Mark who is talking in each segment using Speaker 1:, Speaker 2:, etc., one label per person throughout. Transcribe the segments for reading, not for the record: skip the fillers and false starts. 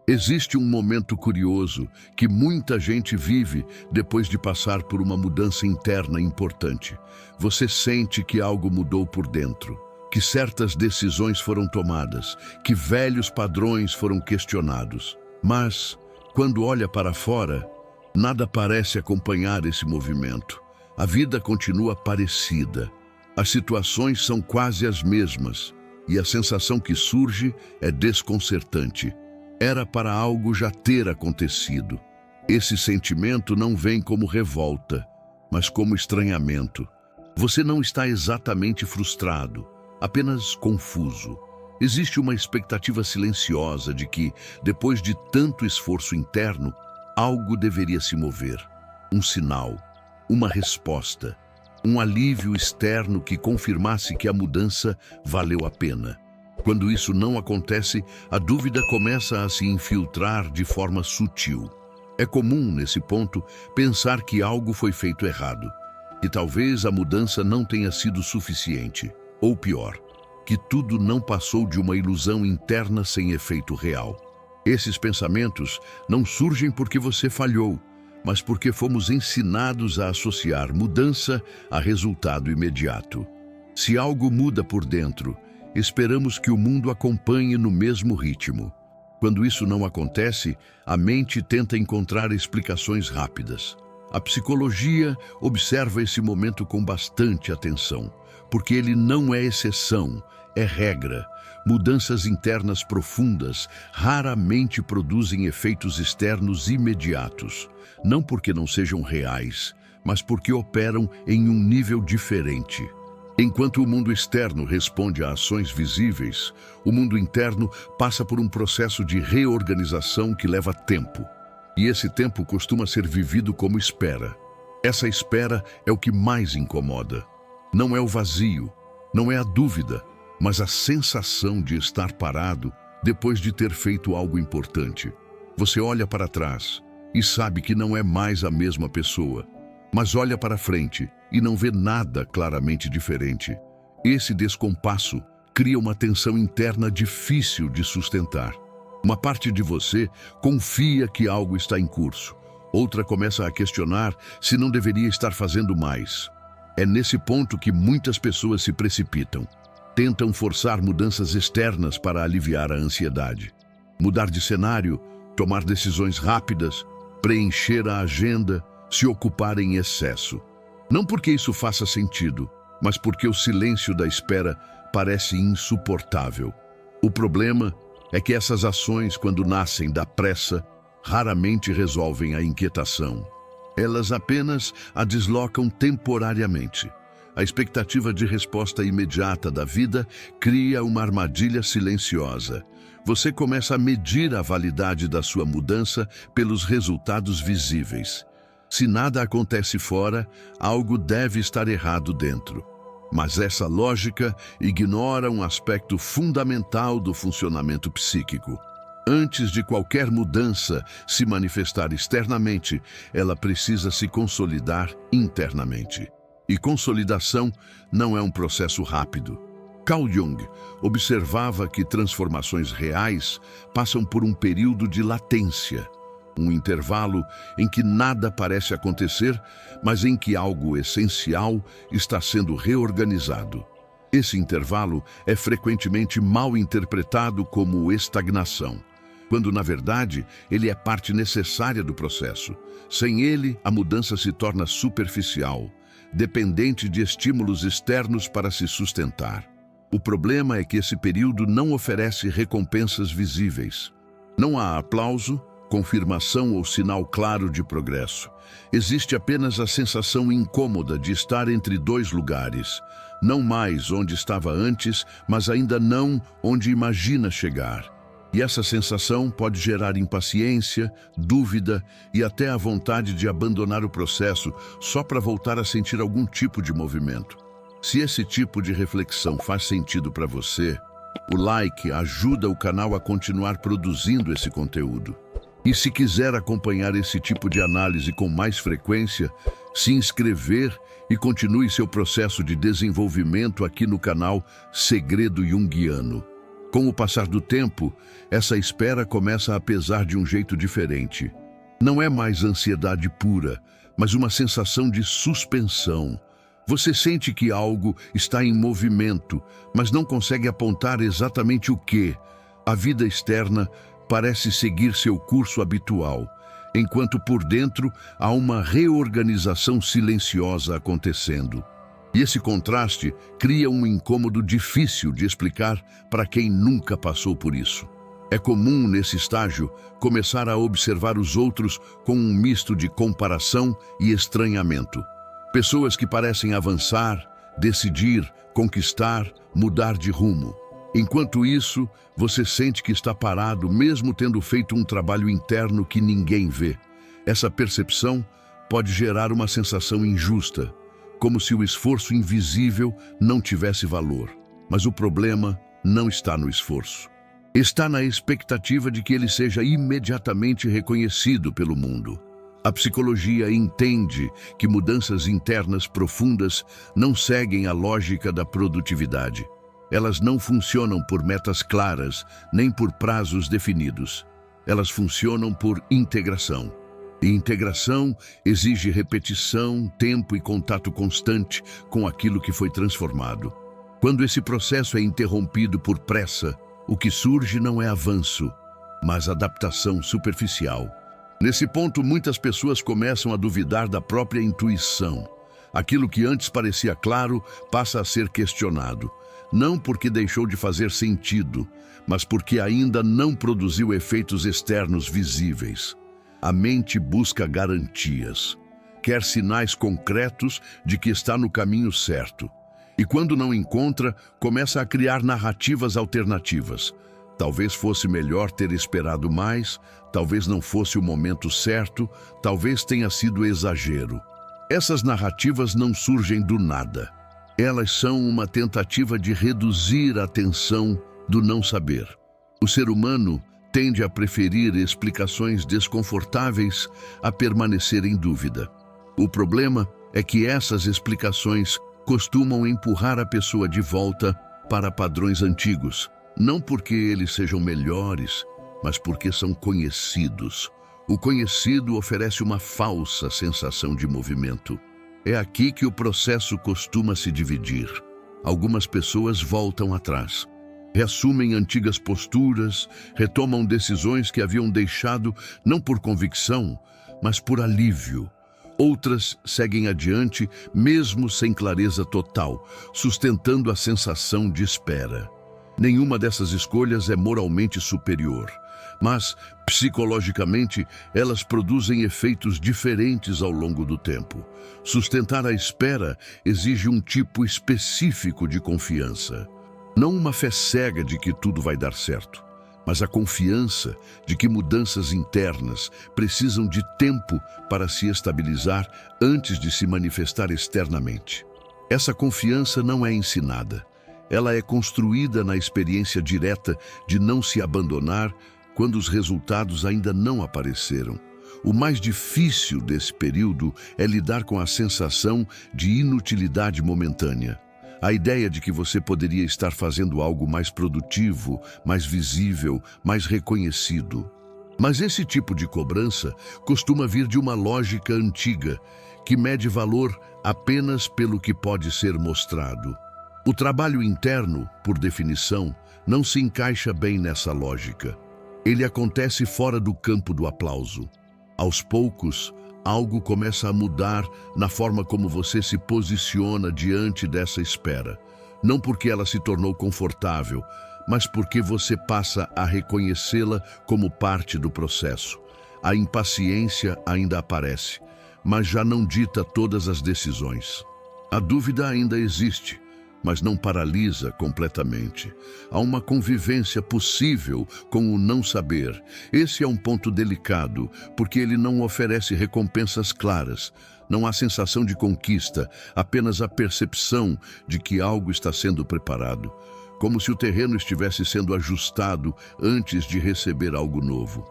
Speaker 1: Existe um momento curioso que muita gente vive depois de passar por uma mudança interna importante. Você sente que algo mudou por dentro, que certas decisões foram tomadas, que velhos padrões foram questionados. Mas, quando olha para fora, nada parece acompanhar esse movimento. A vida continua parecida. As situações são quase as mesmas, e a sensação que surge é desconcertante. Era para algo já ter acontecido. Esse sentimento não vem como revolta, mas como estranhamento. Você não está exatamente frustrado, apenas confuso. Existe uma expectativa silenciosa de que, depois de tanto esforço interno, algo deveria se mover. Um sinal, uma resposta, um alívio externo que confirmasse que a mudança valeu a pena. Quando isso não acontece, a dúvida começa a se infiltrar de forma sutil. É comum, nesse ponto, pensar que algo foi feito errado, que talvez a mudança não tenha sido suficiente, ou pior, que tudo não passou de uma ilusão interna sem efeito real. Esses pensamentos não surgem porque você falhou, mas porque fomos ensinados a associar mudança a resultado imediato. Se algo muda por dentro, esperamos que o mundo acompanhe no mesmo ritmo. Quando isso não acontece, a mente tenta encontrar explicações rápidas. A psicologia observa esse momento com bastante atenção, porque ele não é exceção, é regra. Mudanças internas profundas raramente produzem efeitos externos imediatos, não porque não sejam reais, mas porque operam em um nível diferente. Enquanto o mundo externo responde a ações visíveis, o mundo interno passa por um processo de reorganização que leva tempo. E esse tempo costuma ser vivido como espera. Essa espera é o que mais incomoda. Não é o vazio, não é a dúvida, mas a sensação de estar parado depois de ter feito algo importante. Você olha para trás e sabe que não é mais a mesma pessoa, mas olha para frente e não vê nada claramente diferente. Esse descompasso cria uma tensão interna difícil de sustentar. Uma parte de você confia que algo está em curso. Outra começa a questionar se não deveria estar fazendo mais. É nesse ponto que muitas pessoas se precipitam. Tentam forçar mudanças externas para aliviar a ansiedade. Mudar de cenário, tomar decisões rápidas, preencher a agenda, se ocupar em excesso. Não porque isso faça sentido, mas porque o silêncio da espera parece insuportável. O problema é que essas ações, quando nascem da pressa, raramente resolvem a inquietação. Elas apenas a deslocam temporariamente. A expectativa de resposta imediata da vida cria uma armadilha silenciosa. Você começa a medir a validade da sua mudança pelos resultados visíveis. Se nada acontece fora, algo deve estar errado dentro. Mas essa lógica ignora um aspecto fundamental do funcionamento psíquico. Antes de qualquer mudança se manifestar externamente, ela precisa se consolidar internamente. E consolidação não é um processo rápido. Carl Jung observava que transformações reais passam por um período de latência, um intervalo em que nada parece acontecer, mas em que algo essencial está sendo reorganizado. Esse intervalo é frequentemente mal interpretado como estagnação, quando, na verdade, ele é parte necessária do processo. Sem ele, a mudança se torna superficial, dependente de estímulos externos para se sustentar. O problema é que esse período não oferece recompensas visíveis. Não há aplauso, confirmação ou sinal claro de progresso. Existe apenas a sensação incômoda de estar entre dois lugares, não mais onde estava antes, mas ainda não onde imagina chegar. E essa sensação pode gerar impaciência, dúvida e até a vontade de abandonar o processo só para voltar a sentir algum tipo de movimento. Se esse tipo de reflexão faz sentido para você, o like ajuda o canal a continuar produzindo esse conteúdo. E se quiser acompanhar esse tipo de análise com mais frequência, se inscrever e continue seu processo de desenvolvimento aqui no canal Segredo Junguiano. Com o passar do tempo, essa espera começa a pesar de um jeito diferente. Não é mais ansiedade pura, mas uma sensação de suspensão. Você sente que algo está em movimento, mas não consegue apontar exatamente o que. A vida externa parece seguir seu curso habitual, enquanto por dentro há uma reorganização silenciosa acontecendo. E esse contraste cria um incômodo difícil de explicar para quem nunca passou por isso. É comum, nesse estágio, começar a observar os outros com um misto de comparação e estranhamento. Pessoas que parecem avançar, decidir, conquistar, mudar de rumo. Enquanto isso, você sente que está parado, mesmo tendo feito um trabalho interno que ninguém vê. Essa percepção pode gerar uma sensação injusta, como se o esforço invisível não tivesse valor. Mas o problema não está no esforço. Está na expectativa de que ele seja imediatamente reconhecido pelo mundo. A psicologia entende que mudanças internas profundas não seguem a lógica da produtividade. Elas não funcionam por metas claras, nem por prazos definidos. Elas funcionam por integração. E integração exige repetição, tempo e contato constante com aquilo que foi transformado. Quando esse processo é interrompido por pressa, o que surge não é avanço, mas adaptação superficial. Nesse ponto, muitas pessoas começam a duvidar da própria intuição. Aquilo que antes parecia claro passa a ser questionado, não porque deixou de fazer sentido, mas porque ainda não produziu efeitos externos visíveis. A mente busca garantias, quer sinais concretos de que está no caminho certo. E quando não encontra, começa a criar narrativas alternativas. Talvez fosse melhor ter esperado mais, talvez não fosse o momento certo, talvez tenha sido exagero. Essas narrativas não surgem do nada. Elas são uma tentativa de reduzir a tensão do não saber. O ser humano tende a preferir explicações desconfortáveis a permanecer em dúvida. O problema é que essas explicações costumam empurrar a pessoa de volta para padrões antigos, não porque eles sejam melhores, mas porque são conhecidos. O conhecido oferece uma falsa sensação de movimento. É aqui que o processo costuma se dividir. Algumas pessoas voltam atrás, reassumem antigas posturas, retomam decisões que haviam deixado não por convicção, mas por alívio. Outras seguem adiante, mesmo sem clareza total, sustentando a sensação de espera. Nenhuma dessas escolhas é moralmente superior, mas, psicologicamente, elas produzem efeitos diferentes ao longo do tempo. Sustentar a espera exige um tipo específico de confiança. Não uma fé cega de que tudo vai dar certo, mas a confiança de que mudanças internas precisam de tempo para se estabilizar antes de se manifestar externamente. Essa confiança não é ensinada. Ela é construída na experiência direta de não se abandonar quando os resultados ainda não apareceram. O mais difícil desse período é lidar com a sensação de inutilidade momentânea. A ideia de que você poderia estar fazendo algo mais produtivo, mais visível, mais reconhecido. Mas esse tipo de cobrança costuma vir de uma lógica antiga, que mede valor apenas pelo que pode ser mostrado. O trabalho interno, por definição, não se encaixa bem nessa lógica. Ele acontece fora do campo do aplauso. Aos poucos, algo começa a mudar na forma como você se posiciona diante dessa espera. Não porque ela se tornou confortável, mas porque você passa a reconhecê-la como parte do processo. A impaciência ainda aparece, mas já não dita todas as decisões. A dúvida ainda existe, mas não paralisa completamente. Há uma convivência possível com o não saber. Esse é um ponto delicado, porque ele não oferece recompensas claras. Não há sensação de conquista, apenas a percepção de que algo está sendo preparado, como se o terreno estivesse sendo ajustado antes de receber algo novo.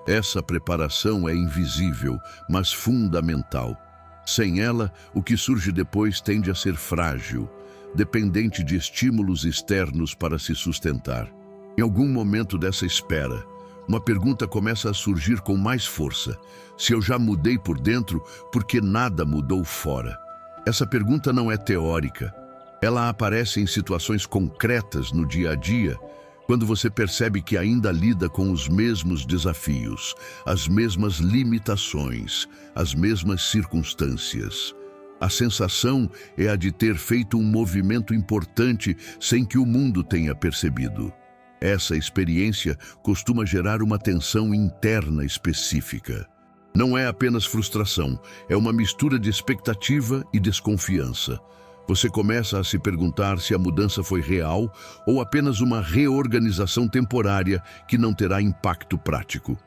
Speaker 1: Essa preparação é invisível, mas fundamental. Sem ela, o que surge depois tende a ser frágil, dependente de estímulos externos para se sustentar. Em algum momento dessa espera, uma pergunta começa a surgir com mais força. Se eu já mudei por dentro, por que nada mudou fora? Essa pergunta não é teórica. Ela aparece em situações concretas no dia a dia, quando você percebe que ainda lida com os mesmos desafios, as mesmas limitações, as mesmas circunstâncias. A sensação é a de ter feito um movimento importante sem que o mundo tenha percebido. Essa experiência costuma gerar uma tensão interna específica. Não é apenas frustração, é uma mistura de expectativa e desconfiança. Você começa a se perguntar se a mudança foi real ou apenas uma reorganização temporária que não terá impacto prático.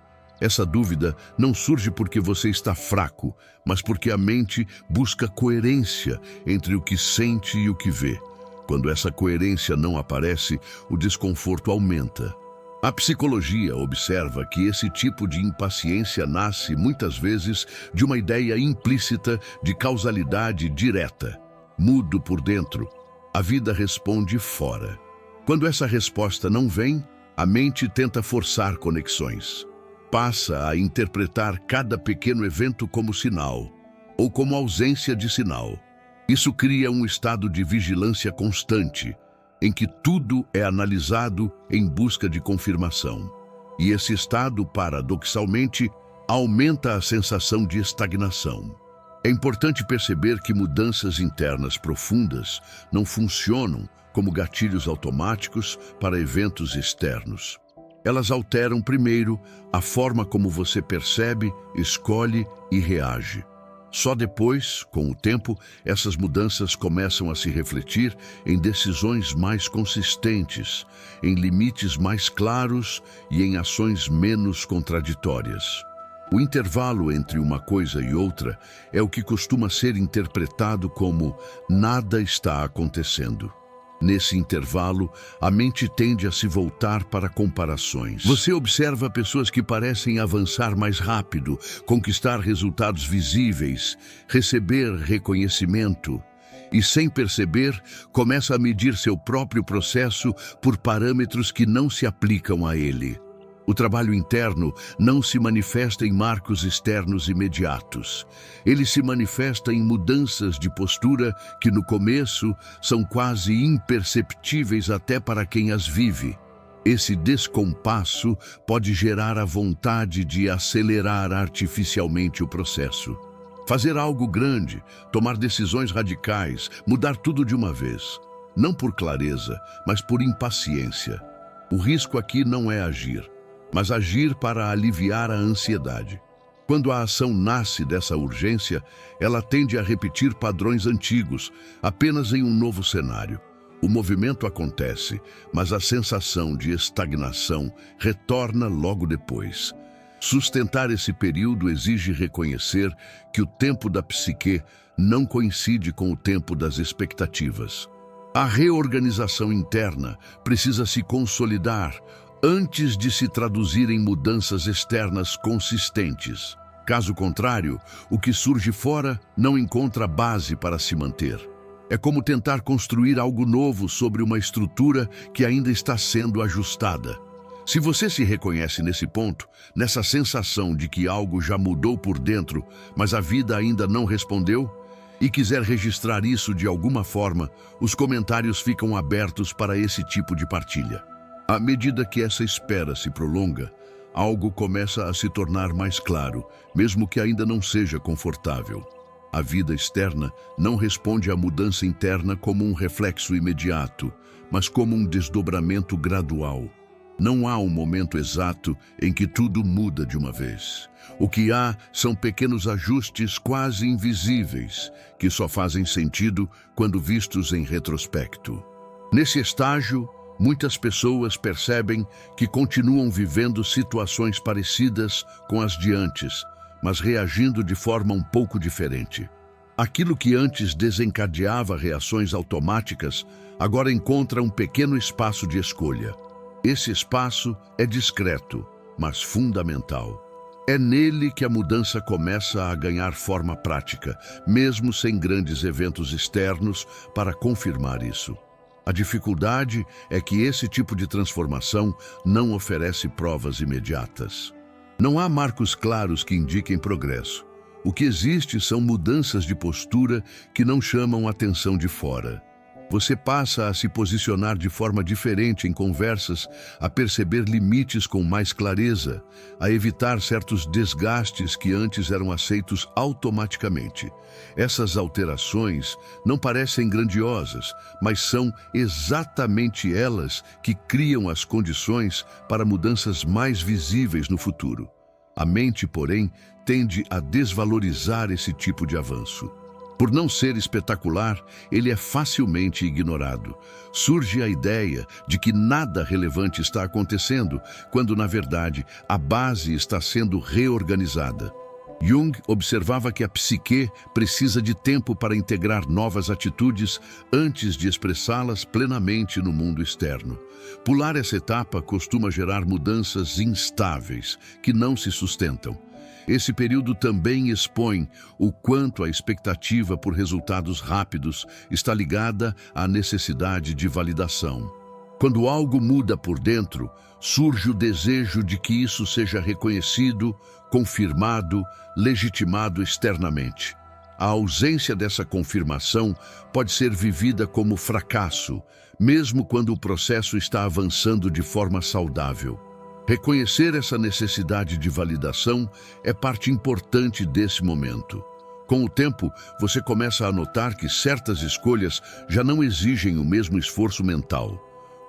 Speaker 1: Essa dúvida não surge porque você está fraco, mas porque a mente busca coerência entre o que sente e o que vê. Quando essa coerência não aparece, o desconforto aumenta. A psicologia observa que esse tipo de impaciência nasce muitas vezes de uma ideia implícita de causalidade direta. Mudo por dentro, a vida responde fora. Quando essa resposta não vem, a mente tenta forçar conexões. Passa a interpretar cada pequeno evento como sinal, ou como ausência de sinal. Isso cria um estado de vigilância constante, em que tudo é analisado em busca de confirmação. E esse estado, paradoxalmente, aumenta a sensação de estagnação. É importante perceber que mudanças internas profundas não funcionam como gatilhos automáticos para eventos externos. Elas alteram primeiro a forma como você percebe, escolhe e reage. Só depois, com o tempo, essas mudanças começam a se refletir em decisões mais consistentes, em limites mais claros e em ações menos contraditórias. O intervalo entre uma coisa e outra é o que costuma ser interpretado como nada está acontecendo. Nesse intervalo, a mente tende a se voltar para comparações. Você observa pessoas que parecem avançar mais rápido, conquistar resultados visíveis, receber reconhecimento, e sem perceber, começa a medir seu próprio processo por parâmetros que não se aplicam a ele. O trabalho interno não se manifesta em marcos externos imediatos. Ele se manifesta em mudanças de postura que, no começo, são quase imperceptíveis até para quem as vive. Esse descompasso pode gerar a vontade de acelerar artificialmente o processo. Fazer algo grande, tomar decisões radicais, mudar tudo de uma vez. Não por clareza, mas por impaciência. O risco aqui não é agir, mas agir para aliviar a ansiedade. Quando a ação nasce dessa urgência, ela tende a repetir padrões antigos, apenas em um novo cenário. O movimento acontece, mas a sensação de estagnação retorna logo depois. Sustentar esse período exige reconhecer que o tempo da psique não coincide com o tempo das expectativas. A reorganização interna precisa se consolidar antes de se traduzir em mudanças externas consistentes. Caso contrário, o que surge fora não encontra base para se manter. É como tentar construir algo novo sobre uma estrutura que ainda está sendo ajustada. Se você se reconhece nesse ponto, nessa sensação de que algo já mudou por dentro, mas a vida ainda não respondeu, e quiser registrar isso de alguma forma, os comentários ficam abertos para esse tipo de partilha. À medida que essa espera se prolonga, algo começa a se tornar mais claro, mesmo que ainda não seja confortável. A vida externa não responde à mudança interna como um reflexo imediato, mas como um desdobramento gradual. Não há um momento exato em que tudo muda de uma vez. O que há são pequenos ajustes quase invisíveis, que só fazem sentido quando vistos em retrospecto. Nesse estágio, muitas pessoas percebem que continuam vivendo situações parecidas com as de antes, mas reagindo de forma um pouco diferente. Aquilo que antes desencadeava reações automáticas, agora encontra um pequeno espaço de escolha. Esse espaço é discreto, mas fundamental. É nele que a mudança começa a ganhar forma prática, mesmo sem grandes eventos externos para confirmar isso. A dificuldade é que esse tipo de transformação não oferece provas imediatas. Não há marcos claros que indiquem progresso. O que existe são mudanças de postura que não chamam a atenção de fora. Você passa a se posicionar de forma diferente em conversas, a perceber limites com mais clareza, a evitar certos desgastes que antes eram aceitos automaticamente. Essas alterações não parecem grandiosas, mas são exatamente elas que criam as condições para mudanças mais visíveis no futuro. A mente, porém, tende a desvalorizar esse tipo de avanço. Por não ser espetacular, ele é facilmente ignorado. Surge a ideia de que nada relevante está acontecendo, quando, na verdade, a base está sendo reorganizada. Jung observava que a psique precisa de tempo para integrar novas atitudes antes de expressá-las plenamente no mundo externo. Pular essa etapa costuma gerar mudanças instáveis, que não se sustentam. Esse período também expõe o quanto a expectativa por resultados rápidos está ligada à necessidade de validação. Quando algo muda por dentro, surge o desejo de que isso seja reconhecido, confirmado, legitimado externamente. A ausência dessa confirmação pode ser vivida como fracasso, mesmo quando o processo está avançando de forma saudável. Reconhecer essa necessidade de validação é parte importante desse momento. Com o tempo, você começa a notar que certas escolhas já não exigem o mesmo esforço mental.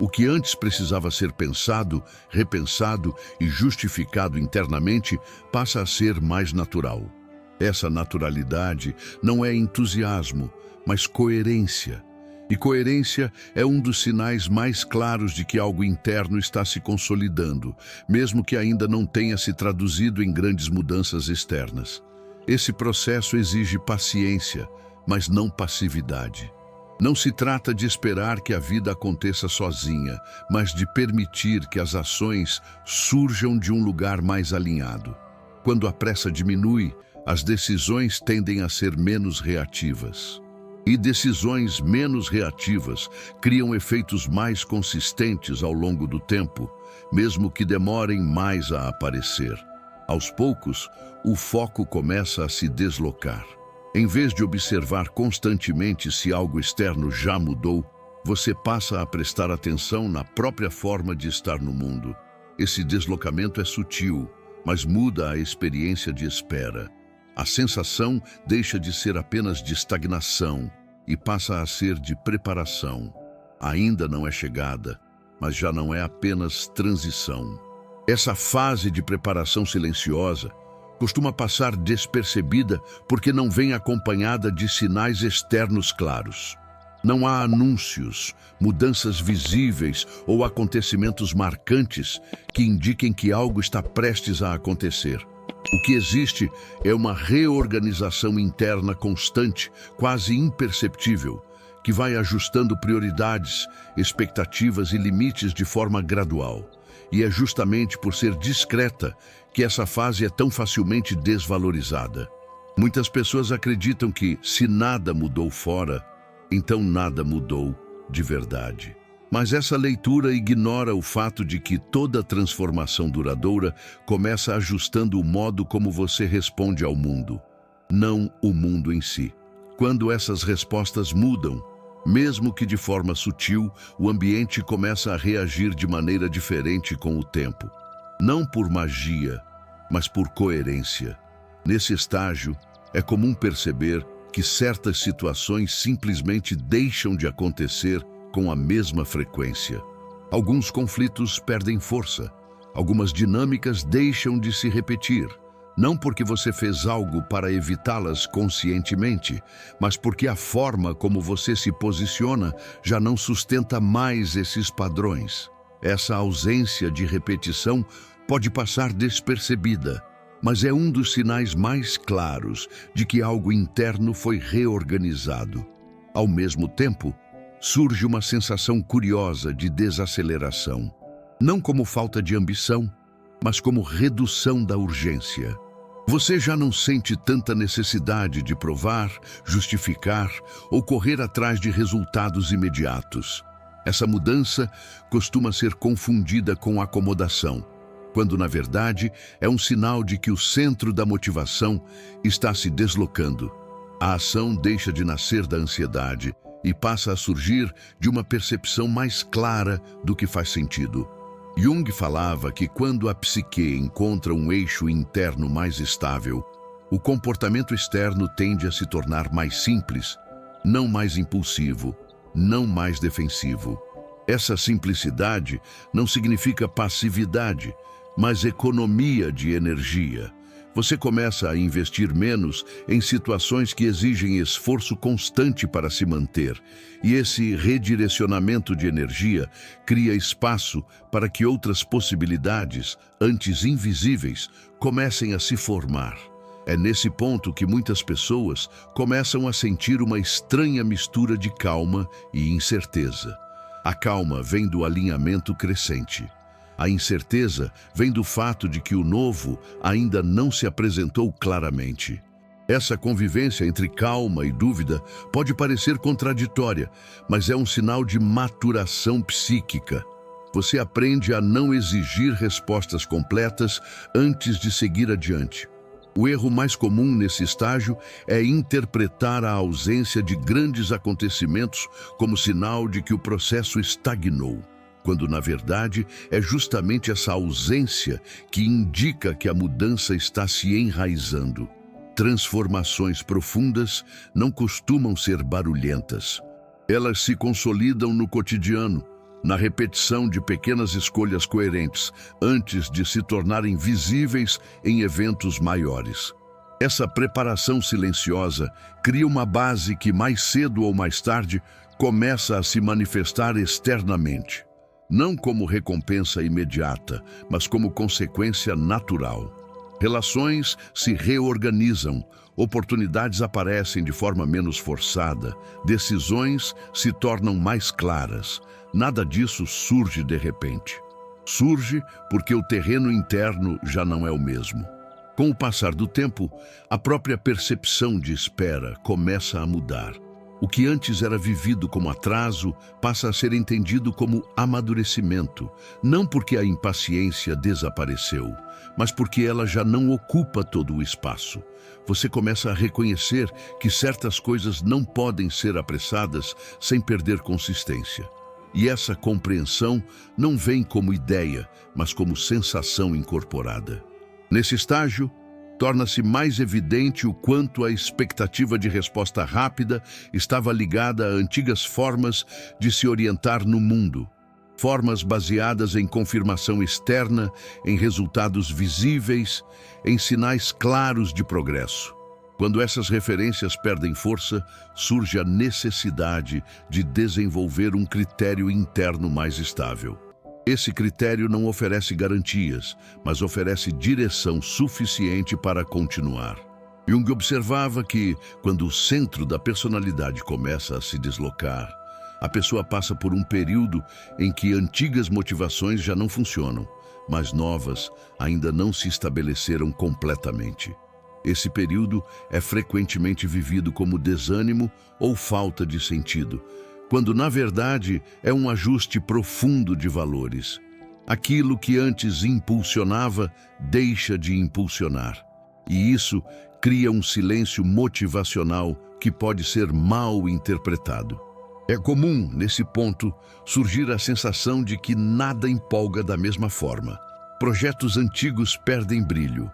Speaker 1: O que antes precisava ser pensado, repensado e justificado internamente passa a ser mais natural. Essa naturalidade não é entusiasmo, mas coerência. E coerência é um dos sinais mais claros de que algo interno está se consolidando, mesmo que ainda não tenha se traduzido em grandes mudanças externas. Esse processo exige paciência, mas não passividade. Não se trata de esperar que a vida aconteça sozinha, mas de permitir que as ações surjam de um lugar mais alinhado. Quando a pressa diminui, as decisões tendem a ser menos reativas. E decisões menos reativas criam efeitos mais consistentes ao longo do tempo, mesmo que demorem mais a aparecer. Aos poucos, o foco começa a se deslocar. Em vez de observar constantemente se algo externo já mudou, você passa a prestar atenção na própria forma de estar no mundo. Esse deslocamento é sutil, mas muda a experiência de espera. A sensação deixa de ser apenas de estagnação e passa a ser de preparação. Ainda não é chegada, mas já não é apenas transição. Essa fase de preparação silenciosa costuma passar despercebida porque não vem acompanhada de sinais externos claros. Não há anúncios, mudanças visíveis ou acontecimentos marcantes que indiquem que algo está prestes a acontecer. O que existe é uma reorganização interna constante, quase imperceptível, que vai ajustando prioridades, expectativas e limites de forma gradual. E é justamente por ser discreta que essa fase é tão facilmente desvalorizada. Muitas pessoas acreditam que, se nada mudou fora, então nada mudou de verdade. Mas essa leitura ignora o fato de que toda transformação duradoura começa ajustando o modo como você responde ao mundo, não o mundo em si. Quando essas respostas mudam, mesmo que de forma sutil, o ambiente começa a reagir de maneira diferente com o tempo. Não por magia, mas por coerência. Nesse estágio, é comum perceber que certas situações simplesmente deixam de acontecer com a mesma frequência. Alguns conflitos perdem força, algumas dinâmicas deixam de se repetir, não porque você fez algo para evitá-las conscientemente, mas porque a forma como você se posiciona já não sustenta mais esses padrões. Essa ausência de repetição pode passar despercebida, mas é um dos sinais mais claros de que algo interno foi reorganizado. Ao mesmo tempo, surge uma sensação curiosa de desaceleração. Não como falta de ambição, mas como redução da urgência. Você já não sente tanta necessidade de provar, justificar ou correr atrás de resultados imediatos. Essa mudança costuma ser confundida com acomodação, quando na verdade é um sinal de que o centro da motivação está se deslocando. A ação deixa de nascer da ansiedade e passa a surgir de uma percepção mais clara do que faz sentido. Jung falava que quando a psique encontra um eixo interno mais estável, o comportamento externo tende a se tornar mais simples, não mais impulsivo, não mais defensivo. Essa simplicidade não significa passividade, mas economia de energia. Você começa a investir menos em situações que exigem esforço constante para se manter, e esse redirecionamento de energia cria espaço para que outras possibilidades, antes invisíveis, comecem a se formar. É nesse ponto que muitas pessoas começam a sentir uma estranha mistura de calma e incerteza. A calma vem do alinhamento crescente. A incerteza vem do fato de que o novo ainda não se apresentou claramente. Essa convivência entre calma e dúvida pode parecer contraditória, mas é um sinal de maturação psíquica. Você aprende a não exigir respostas completas antes de seguir adiante. O erro mais comum nesse estágio é interpretar a ausência de grandes acontecimentos como sinal de que o processo estagnou, quando na verdade é justamente essa ausência que indica que a mudança está se enraizando. Transformações profundas não costumam ser barulhentas. Elas se consolidam no cotidiano, na repetição de pequenas escolhas coerentes, antes de se tornarem visíveis em eventos maiores. Essa preparação silenciosa cria uma base que mais cedo ou mais tarde começa a se manifestar externamente. Não como recompensa imediata, mas como consequência natural. Relações se reorganizam, oportunidades aparecem de forma menos forçada, decisões se tornam mais claras. Nada disso surge de repente. Surge porque o terreno interno já não é o mesmo. Com o passar do tempo, a própria percepção de espera começa a mudar. O que antes era vivido como atraso passa a ser entendido como amadurecimento, não porque a impaciência desapareceu, mas porque ela já não ocupa todo o espaço. Você começa a reconhecer que certas coisas não podem ser apressadas sem perder consistência. E essa compreensão não vem como ideia, mas como sensação incorporada. Nesse estágio, torna-se mais evidente o quanto a expectativa de resposta rápida estava ligada a antigas formas de se orientar no mundo. Formas baseadas em confirmação externa, em resultados visíveis, em sinais claros de progresso. Quando essas referências perdem força, surge a necessidade de desenvolver um critério interno mais estável. Esse critério não oferece garantias, mas oferece direção suficiente para continuar. Jung observava que, quando o centro da personalidade começa a se deslocar, a pessoa passa por um período em que antigas motivações já não funcionam, mas novas ainda não se estabeleceram completamente. Esse período é frequentemente vivido como desânimo ou falta de sentido, quando na verdade é um ajuste profundo de valores. Aquilo que antes impulsionava deixa de impulsionar. E isso cria um silêncio motivacional que pode ser mal interpretado. É comum, nesse ponto, surgir a sensação de que nada empolga da mesma forma. Projetos antigos perdem brilho.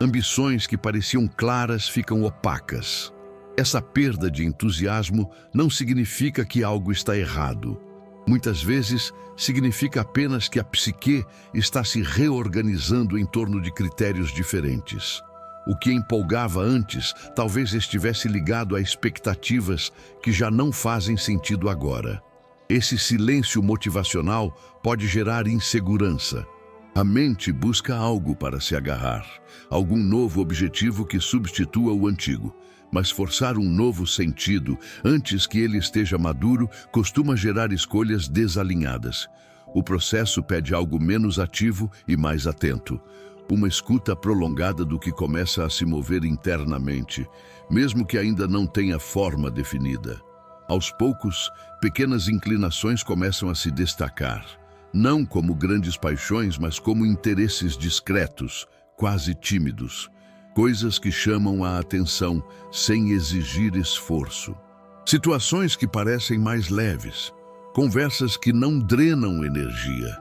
Speaker 1: Ambições que pareciam claras ficam opacas. Essa perda de entusiasmo não significa que algo está errado. Muitas vezes, significa apenas que a psique está se reorganizando em torno de critérios diferentes. O que empolgava antes talvez estivesse ligado a expectativas que já não fazem sentido agora. Esse silêncio motivacional pode gerar insegurança. A mente busca algo para se agarrar, algum novo objetivo que substitua o antigo. Mas forçar um novo sentido antes que ele esteja maduro costuma gerar escolhas desalinhadas. O processo pede algo menos ativo e mais atento. Uma escuta prolongada do que começa a se mover internamente, mesmo que ainda não tenha forma definida. Aos poucos, pequenas inclinações começam a se destacar, não como grandes paixões, mas como interesses discretos, quase tímidos, coisas que chamam a atenção sem exigir esforço. Situações que parecem mais leves, conversas que não drenam energia.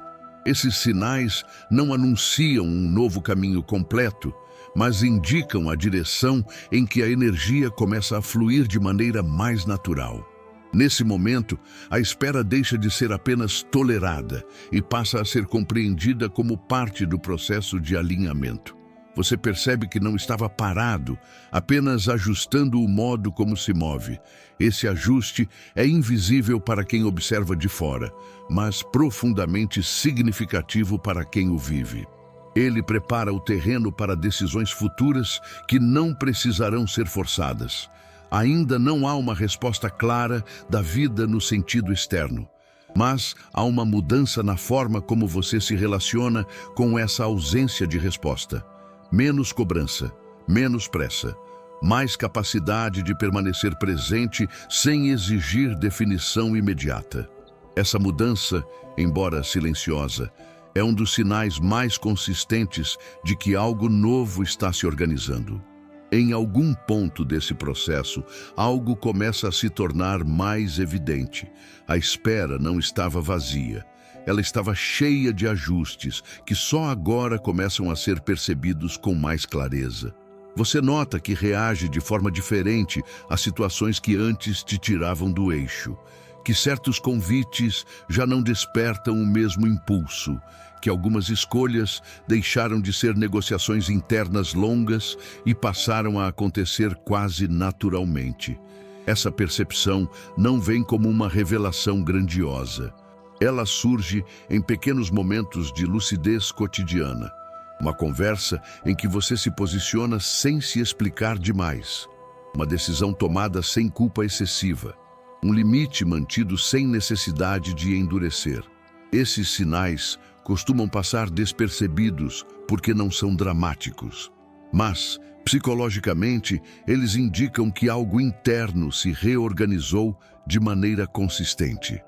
Speaker 1: Esses sinais não anunciam um novo caminho completo, mas indicam a direção em que a energia começa a fluir de maneira mais natural. Nesse momento, a espera deixa de ser apenas tolerada e passa a ser compreendida como parte do processo de alinhamento. Você percebe que não estava parado, apenas ajustando o modo como se move. Esse ajuste é invisível para quem observa de fora, mas profundamente significativo para quem o vive. Ele prepara o terreno para decisões futuras que não precisarão ser forçadas. Ainda não há uma resposta clara da vida no sentido externo, mas há uma mudança na forma como você se relaciona com essa ausência de resposta. Menos cobrança, menos pressa, mais capacidade de permanecer presente sem exigir definição imediata. Essa mudança, embora silenciosa, é um dos sinais mais consistentes de que algo novo está se organizando. Em algum ponto desse processo, algo começa a se tornar mais evidente. A espera não estava vazia. Ela estava cheia de ajustes que só agora começam a ser percebidos com mais clareza. Você nota que reage de forma diferente a situações que antes te tiravam do eixo, que certos convites já não despertam o mesmo impulso, que algumas escolhas deixaram de ser negociações internas longas e passaram a acontecer quase naturalmente. Essa percepção não vem como uma revelação grandiosa. Ela surge em pequenos momentos de lucidez cotidiana. Uma conversa em que você se posiciona sem se explicar demais. Uma decisão tomada sem culpa excessiva. Um limite mantido sem necessidade de endurecer. Esses sinais costumam passar despercebidos porque não são dramáticos. Mas, psicologicamente, eles indicam que algo interno se reorganizou de maneira consistente.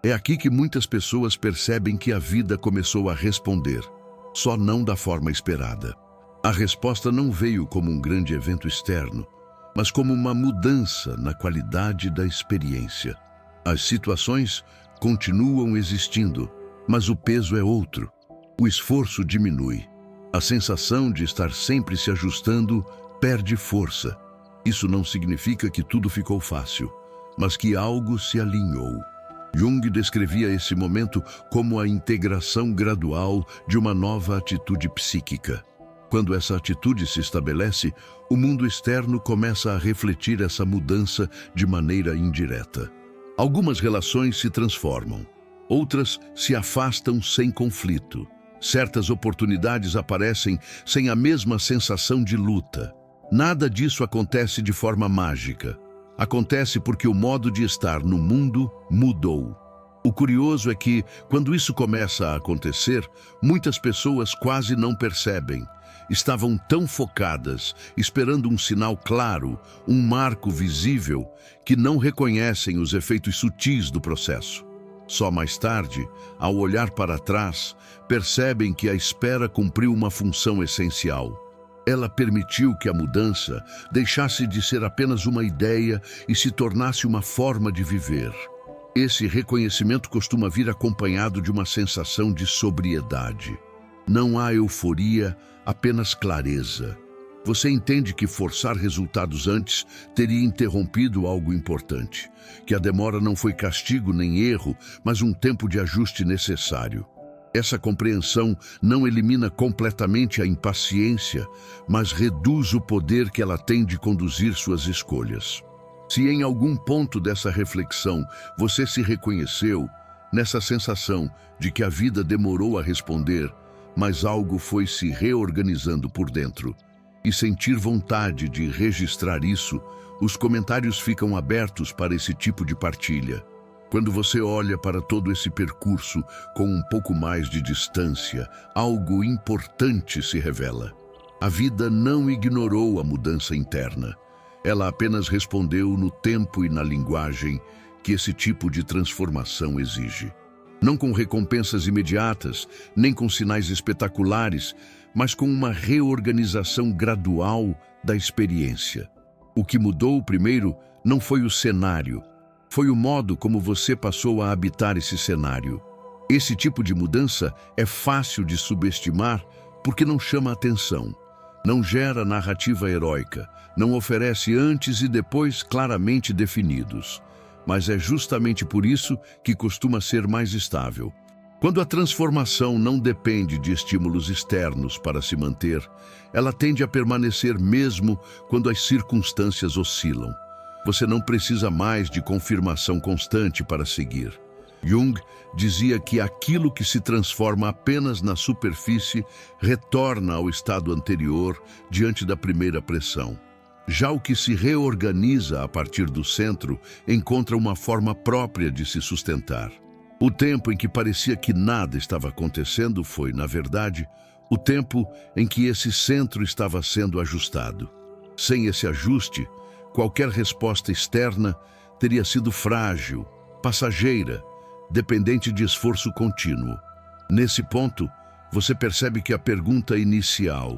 Speaker 1: É aqui que muitas pessoas percebem que a vida começou a responder, só não da forma esperada. A resposta não veio como um grande evento externo, mas como uma mudança na qualidade da experiência. As situações continuam existindo, mas o peso é outro. O esforço diminui. A sensação de estar sempre se ajustando perde força. Isso não significa que tudo ficou fácil, mas que algo se alinhou. Jung descrevia esse momento como a integração gradual de uma nova atitude psíquica. Quando essa atitude se estabelece, o mundo externo começa a refletir essa mudança de maneira indireta. Algumas relações se transformam, outras se afastam sem conflito. Certas oportunidades aparecem sem a mesma sensação de luta. Nada disso acontece de forma mágica. Acontece porque o modo de estar no mundo mudou. O curioso é que, quando isso começa a acontecer, muitas pessoas quase não percebem. Estavam tão focadas, esperando um sinal claro, um marco visível, que não reconhecem os efeitos sutis do processo. Só mais tarde, ao olhar para trás, percebem que a espera cumpriu uma função essencial. Ela permitiu que a mudança deixasse de ser apenas uma ideia e se tornasse uma forma de viver. Esse reconhecimento costuma vir acompanhado de uma sensação de sobriedade. Não há euforia, apenas clareza. Você entende que forçar resultados antes teria interrompido algo importante, que a demora não foi castigo nem erro, mas um tempo de ajuste necessário. Essa compreensão não elimina completamente a impaciência, mas reduz o poder que ela tem de conduzir suas escolhas. Se em algum ponto dessa reflexão você se reconheceu nessa sensação de que a vida demorou a responder, mas algo foi se reorganizando por dentro, e sentir vontade de registrar isso, os comentários ficam abertos para esse tipo de partilha. Quando você olha para todo esse percurso com um pouco mais de distância, algo importante se revela. A vida não ignorou a mudança interna. Ela apenas respondeu no tempo e na linguagem que esse tipo de transformação exige. Não com recompensas imediatas, nem com sinais espetaculares, mas com uma reorganização gradual da experiência. O que mudou primeiro não foi o cenário, foi o modo como você passou a habitar esse cenário. Esse tipo de mudança é fácil de subestimar porque não chama atenção, não gera narrativa heróica, não oferece antes e depois claramente definidos. Mas é justamente por isso que costuma ser mais estável. Quando a transformação não depende de estímulos externos para se manter, ela tende a permanecer mesmo quando as circunstâncias oscilam. Você não precisa mais de confirmação constante para seguir. Jung dizia que aquilo que se transforma apenas na superfície retorna ao estado anterior diante da primeira pressão. Já o que se reorganiza a partir do centro encontra uma forma própria de se sustentar. O tempo em que parecia que nada estava acontecendo foi, na verdade, o tempo em que esse centro estava sendo ajustado. Sem esse ajuste, qualquer resposta externa teria sido frágil, passageira, dependente de esforço contínuo. Nesse ponto, você percebe que a pergunta inicial,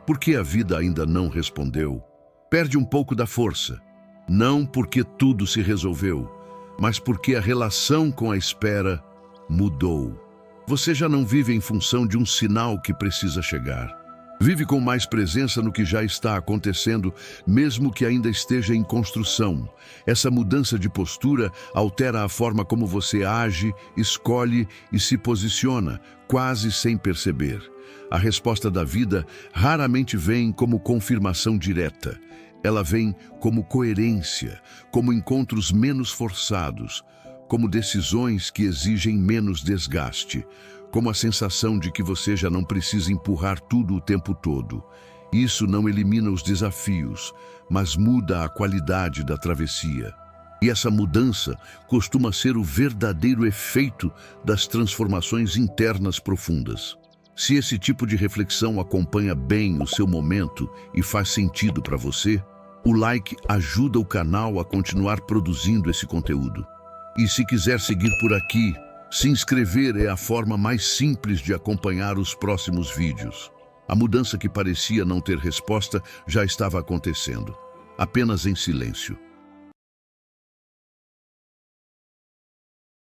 Speaker 1: por que a vida ainda não respondeu, perde um pouco da força. Não porque tudo se resolveu, mas porque a relação com a espera mudou. Você já não vive em função de um sinal que precisa chegar. Vive com mais presença no que já está acontecendo, mesmo que ainda esteja em construção. Essa mudança de postura altera a forma como você age, escolhe e se posiciona, quase sem perceber. A resposta da vida raramente vem como confirmação direta. Ela vem como coerência, como encontros menos forçados, como decisões que exigem menos desgaste, como a sensação de que você já não precisa empurrar tudo o tempo todo. Isso não elimina os desafios, mas muda a qualidade da travessia. E essa mudança costuma ser o verdadeiro efeito das transformações internas profundas. Se esse tipo de reflexão acompanha bem o seu momento e faz sentido para você, o like ajuda o canal a continuar produzindo esse conteúdo. E se quiser seguir por aqui, se inscrever é a forma mais simples de acompanhar os próximos vídeos. A mudança que parecia não ter resposta já estava acontecendo, apenas em silêncio.